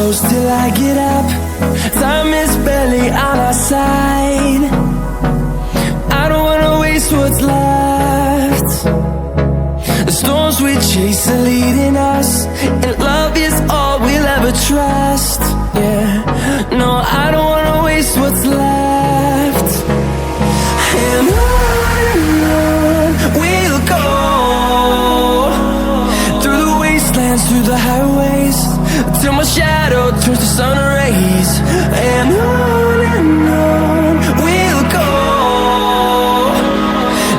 close till I get up. Time is barely on our side. I don't wanna waste what's left. The storms we chase are leading us, and love is all we'll ever trust. Yeah, no, I don't wanna waste what's left. And on we'll go, through the wastelands, through the highways, till my shadow turns to sun rays. And on we'll go,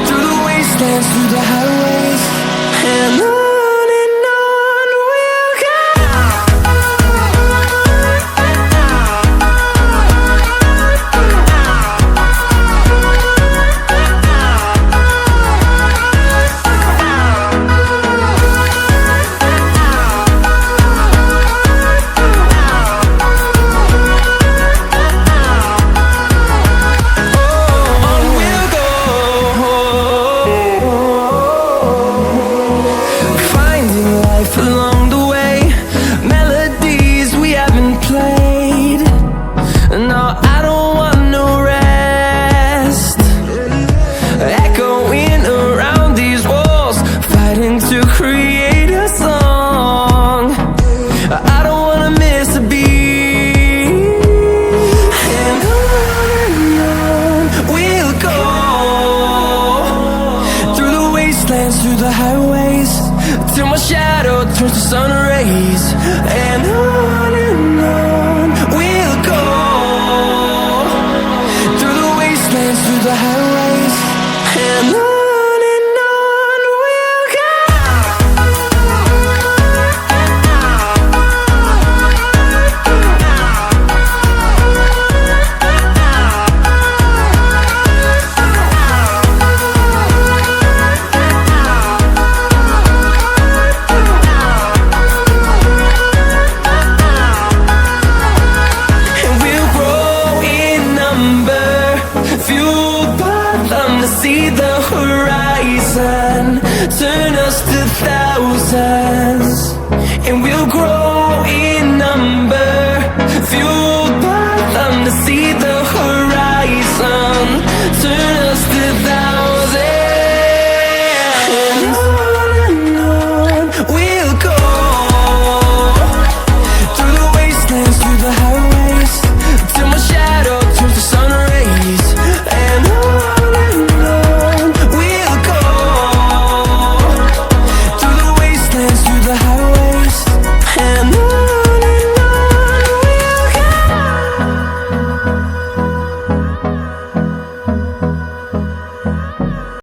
through the wastelands, through the highways, and on. Along the way, melodies we haven't played. No, I don't want no rest. Echoing around these walls, fighting to create a song. I don't wanna miss a beat. And on we'll go, through the wastelands, through the highways, till my shadow turns to sun rays. And on we'll go, through the wastelands, through the highways, and on we'll go. Fueled by them to see the horizon, turn us to thousands.